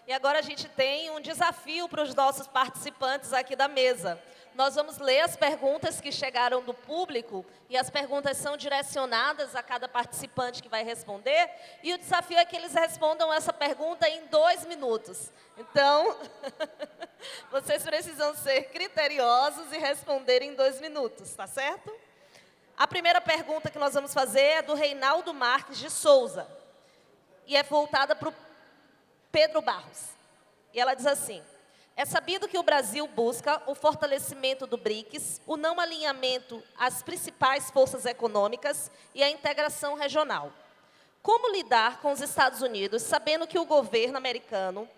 E agora a gente tem um desafio para os nossos participantes aqui da mesa. Nós vamos ler as perguntas que chegaram do público e as perguntas são direcionadas a cada participante que vai responder. E o desafio é que eles respondam essa pergunta em 2 minutos. Então, vocês precisam ser criteriosos e responder em 2 minutos, tá certo? A primeira pergunta que nós vamos fazer é do Reinaldo Marques de Souza. E é voltada para o Pedro Barros. E ela diz assim: é sabido que o Brasil busca o fortalecimento do BRICS, o não alinhamento às principais forças econômicas e a integração regional. Como lidar com os Estados Unidos, sabendo que o governo americano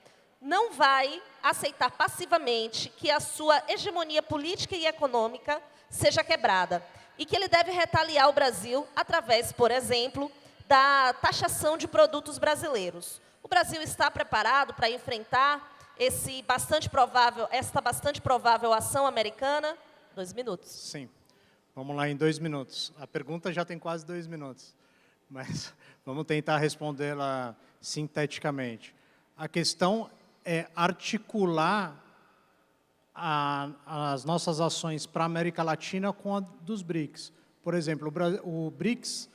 não vai aceitar passivamente que a sua hegemonia política e econômica seja quebrada e que ele deve retaliar o Brasil através, por exemplo, da taxação de produtos brasileiros? O Brasil está preparado para enfrentar esta bastante provável ação americana? 2 minutos. Sim. Vamos lá em 2 minutos. A pergunta já tem quase 2 minutos, mas vamos tentar respondê-la sinteticamente. A questão é articular as nossas ações para a América Latina com a dos BRICS. Por exemplo, o BRICS,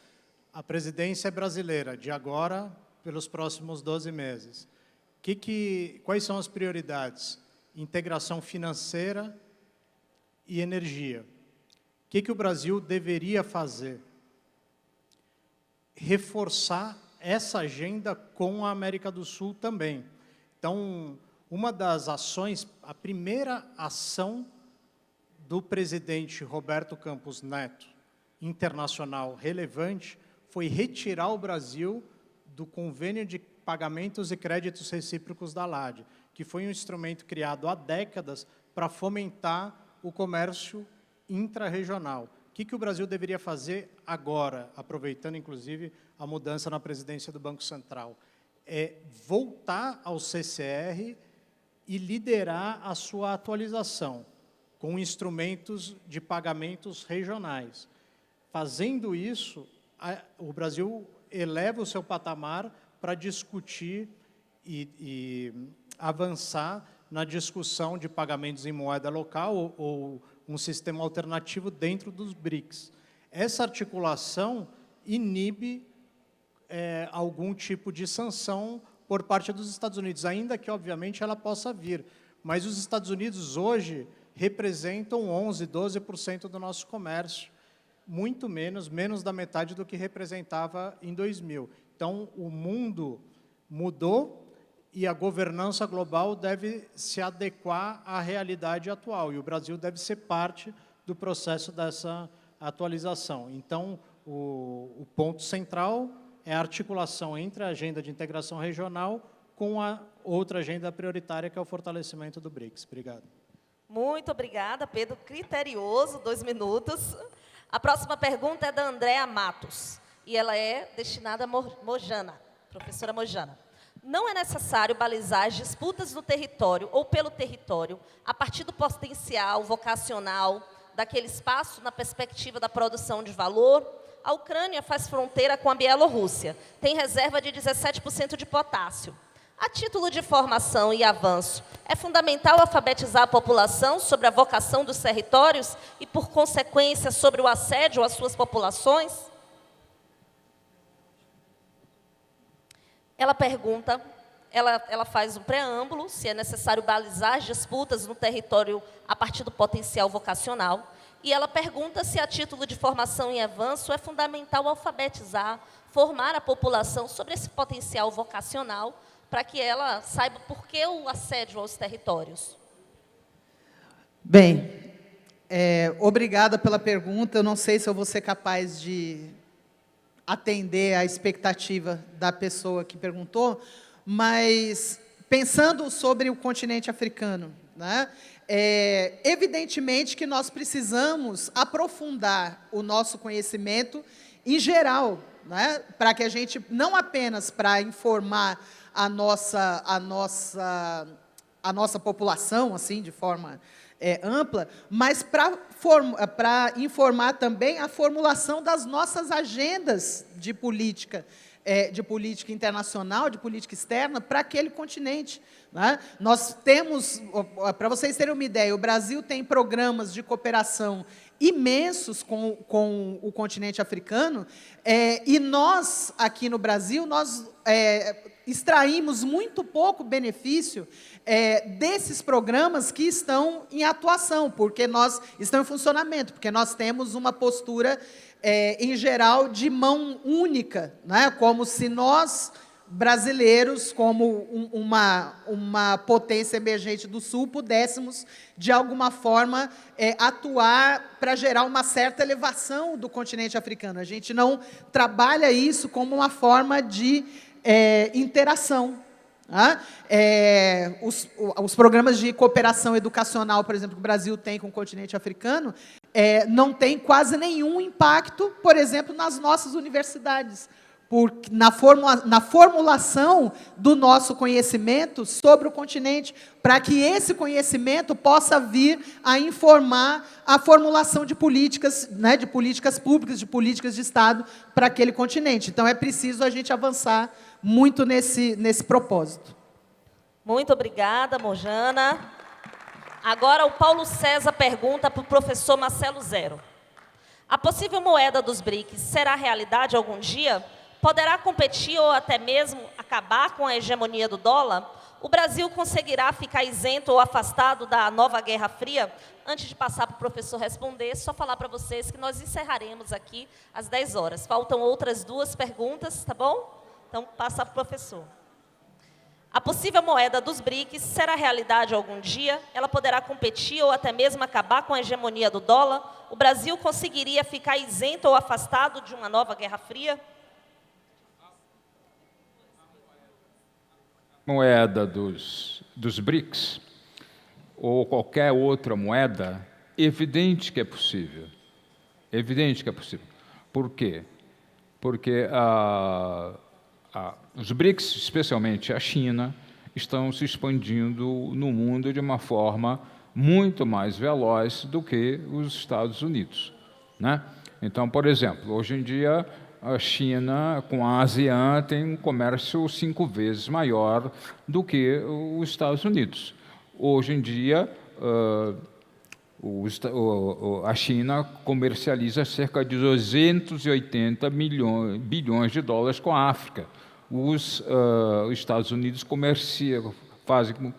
a presidência é brasileira, de agora pelos próximos 12 meses. Quais são as prioridades? Integração financeira e energia. O que o Brasil deveria fazer? Reforçar essa agenda com a América do Sul também. Então, uma das ações, a primeira ação do presidente Roberto Campos Neto, internacional relevante, foi retirar o Brasil do Convênio de Pagamentos e Créditos Recíprocos da LAD, que foi um instrumento criado há décadas para fomentar o comércio intrarregional. O que o Brasil deveria fazer agora, aproveitando, inclusive, a mudança na presidência do Banco Central? É voltar ao CCR e liderar a sua atualização com instrumentos de pagamentos regionais. Fazendo isso, o Brasil eleva o seu patamar para discutir e avançar na discussão de pagamentos em moeda local ou um sistema alternativo dentro dos BRICS. Essa articulação inibe algum tipo de sanção por parte dos Estados Unidos, ainda que, obviamente, ela possa vir. Mas os Estados Unidos, hoje, representam 11%, 12% do nosso comércio, muito menos da metade do que representava em 2000. Então, o mundo mudou e a governança global deve se adequar à realidade atual, e o Brasil deve ser parte do processo dessa atualização. Então, o ponto central é a articulação entre a agenda de integração regional com a outra agenda prioritária, que é o fortalecimento do BRICS. Obrigado. Muito obrigada, Pedro. Criterioso, 2 minutos. A próxima pergunta é da Andréa Matos, e ela é destinada a Mojana, professora Mojana. Não é necessário balizar as disputas no território ou pelo território a partir do potencial vocacional daquele espaço na perspectiva da produção de valor? A Ucrânia faz fronteira com a Bielorrússia, tem reserva de 17% de potássio. A título de formação e avanço, é fundamental alfabetizar a população sobre a vocação dos territórios e, por consequência, sobre o assédio às suas populações? Ela pergunta, ela faz um preâmbulo, se é necessário balizar as disputas no território a partir do potencial vocacional, e ela pergunta se, a título de formação e avanço, é fundamental alfabetizar, formar a população sobre esse potencial vocacional, para que ela saiba por que o assédio aos territórios. Bem, obrigada pela pergunta. Eu não sei se eu vou ser capaz de atender à expectativa da pessoa que perguntou, mas pensando sobre o continente africano, né, evidentemente que nós precisamos aprofundar o nosso conhecimento em geral, né, para que a gente, não apenas para informar a nossa população, assim, de forma ampla, mas para informar também a formulação das nossas agendas de política de política internacional, de política externa, para aquele continente. Né? Nós temos, para vocês terem uma ideia, o Brasil tem programas de cooperação imensos com o continente africano, e nós, aqui no Brasil, nós extraímos muito pouco benefício desses programas que estão em atuação, porque estão em funcionamento, porque nós temos uma postura, em geral, de mão única, né? Como se nós, brasileiros, como uma potência emergente do Sul, pudéssemos, de alguma forma, atuar para gerar uma certa elevação do continente africano. A gente não trabalha isso como uma forma de interação. Os programas de cooperação educacional, por exemplo, que o Brasil tem com o continente africano, não tem quase nenhum impacto, por exemplo, nas nossas universidades, na formulação do nosso conhecimento sobre o continente, para que esse conhecimento possa vir a informar a formulação de políticas, né, de políticas públicas, de políticas de Estado para aquele continente. Então, é preciso a gente avançar muito nesse propósito. Muito obrigada, Mojana. Agora, o Paulo César pergunta para o professor Marcelo Zero. A possível moeda dos BRICS será realidade algum dia? Poderá competir ou até mesmo acabar com a hegemonia do dólar? O Brasil conseguirá ficar isento ou afastado da nova Guerra Fria? Antes de passar para o professor responder, só falar para vocês que nós encerraremos aqui às 10 horas. Faltam outras 2 perguntas, tá bom? Então, passa para o professor. A possível moeda dos BRICS será realidade algum dia? Ela poderá competir ou até mesmo acabar com a hegemonia do dólar? O Brasil conseguiria ficar isento ou afastado de uma nova Guerra Fria? Moeda dos BRICS, ou qualquer outra moeda, evidente que é possível. Evidente que é possível. Por quê? Porque os BRICS, especialmente a China, estão se expandindo no mundo de uma forma muito mais veloz do que os Estados Unidos, né? Então, por exemplo, hoje em dia, a China, com a ASEAN, tem um comércio 5 vezes maior do que os Estados Unidos. Hoje em dia, a China comercializa cerca de 280 bilhões de dólares com a África. Os Estados Unidos fazem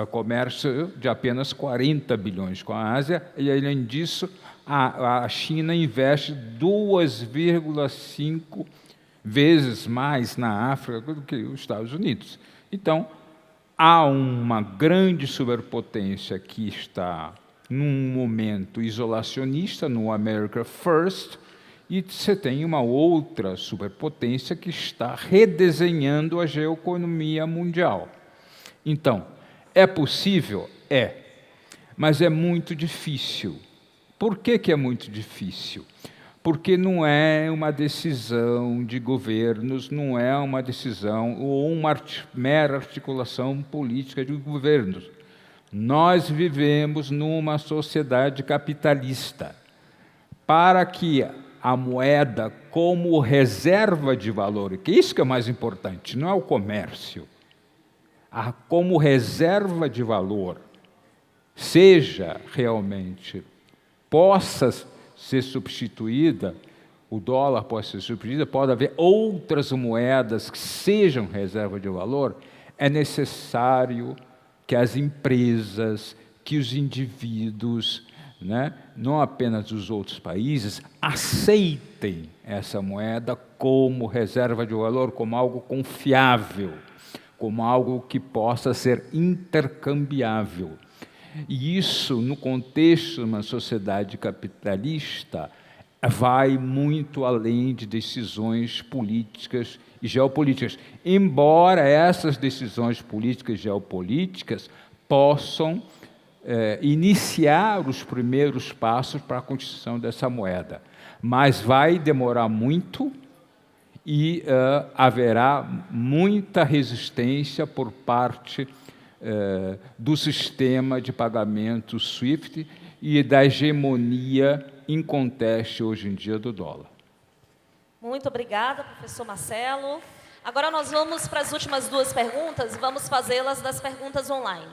comércio de apenas 40 bilhões com a Ásia, e, além disso, a China investe 2,5 vezes mais na África do que os Estados Unidos. Então, há uma grande superpotência que está num momento isolacionista, no America First, e você tem uma outra superpotência que está redesenhando a geoeconomia mundial. Então, é possível? É, mas é muito difícil. Por que é muito difícil? Porque não é uma decisão de governos, não é uma decisão ou uma mera articulação política de governos. Nós vivemos numa sociedade capitalista. Para que a moeda como reserva de valor, que isso que é mais importante, não é o comércio, como reserva de valor, seja realmente, possa ser substituída, o dólar pode ser substituído, pode haver outras moedas que sejam reserva de valor, é necessário que as empresas, que os indivíduos, né, não apenas os outros países, aceitem essa moeda como reserva de valor, como algo confiável, como algo que possa ser intercambiável. E isso, no contexto de uma sociedade capitalista, vai muito além de decisões políticas e geopolíticas. Embora essas decisões políticas e geopolíticas possam iniciar os primeiros passos para a constituição dessa moeda. Mas vai demorar muito e haverá muita resistência por parte do sistema de pagamento SWIFT e da hegemonia inconteste hoje em dia do dólar. Muito obrigada, professor Marcelo. Agora nós vamos para as últimas duas perguntas, vamos fazê-las das perguntas online.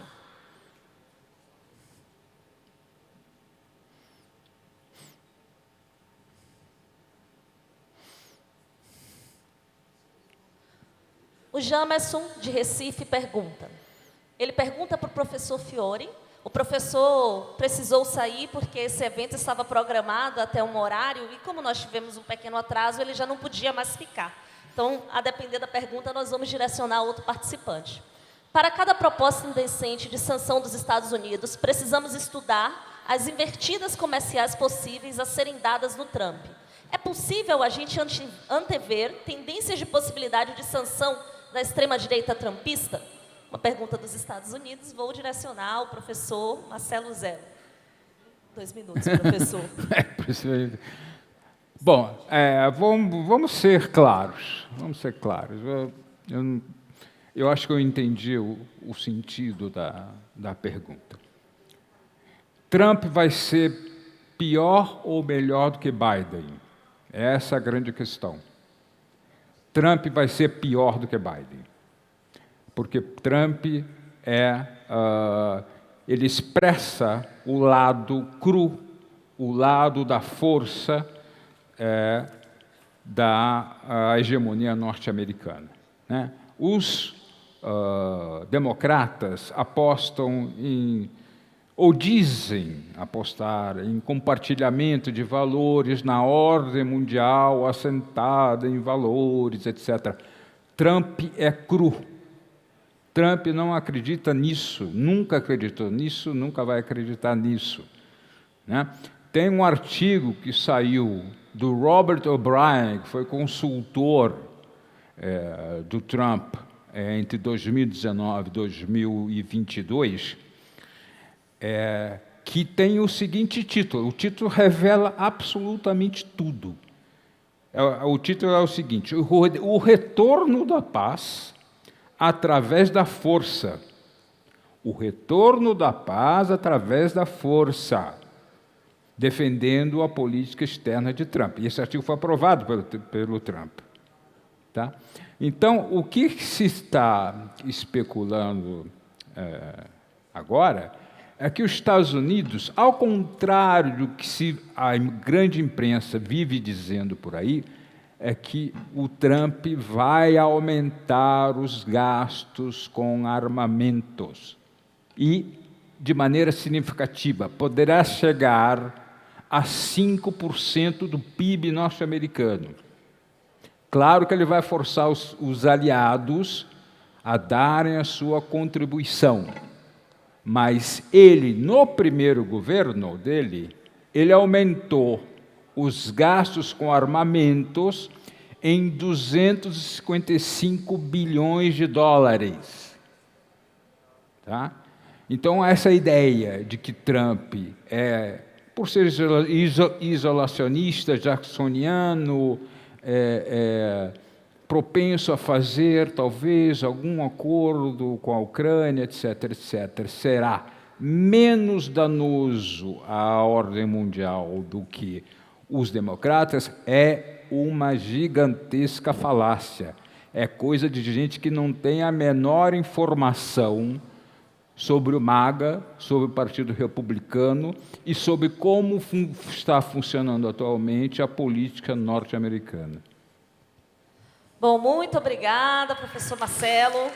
O Jamerson, de Recife, pergunta. Ele pergunta para o professor Fiore. O professor precisou sair porque esse evento estava programado até um horário e como nós tivemos um pequeno atraso, ele já não podia mais ficar. Então, a depender da pergunta, nós vamos direcionar a outro participante. Para cada proposta indecente de sanção dos Estados Unidos, precisamos estudar as invertidas comerciais possíveis a serem dadas no Trump. É possível a gente antever tendências de possibilidade de sanção da extrema-direita trumpista? Uma pergunta dos Estados Unidos, vou direcionar ao professor Marcelo Zero. 2 minutos, professor. Bom, vamos ser claros. Vamos ser claros. Eu acho que eu entendi o sentido da pergunta. Trump vai ser pior ou melhor do que Biden? Essa é a grande questão. Trump vai ser pior do que Biden. Porque Trump ele expressa o lado cru, o lado da força da hegemonia norte-americana, né? Os democratas apostam ou dizem apostar em compartilhamento de valores na ordem mundial assentada em valores, etc. Trump é cru. Trump não acredita nisso, nunca acreditou nisso, nunca vai acreditar nisso, né? Tem um artigo que saiu do Robert O'Brien, que foi consultor do Trump entre 2019 e 2022, que tem o seguinte título. O título revela absolutamente tudo. O título é o seguinte: o retorno da paz através da força. O retorno da paz através da força, defendendo a política externa de Trump. E esse artigo foi aprovado pelo Trump. Tá? Então, o que se está especulando agora é que os Estados Unidos, ao contrário do que a grande imprensa vive dizendo por aí, é que o Trump vai aumentar os gastos com armamentos e, de maneira significativa, poderá chegar a 5% do PIB norte-americano. Claro que ele vai forçar os aliados a darem a sua contribuição, mas ele, no primeiro governo dele, ele aumentou os gastos com armamentos em 255 bilhões de dólares. Tá? Então, essa ideia de que Trump por ser isolacionista, jacksoniano, propenso a fazer, talvez, algum acordo com a Ucrânia, etc., etc., será menos danoso à ordem mundial do que os democratas, é uma gigantesca falácia. É coisa de gente que não tem a menor informação sobre o MAGA, sobre o Partido Republicano e sobre como está funcionando atualmente a política norte-americana. Bom, muito obrigada, professor Marcelo.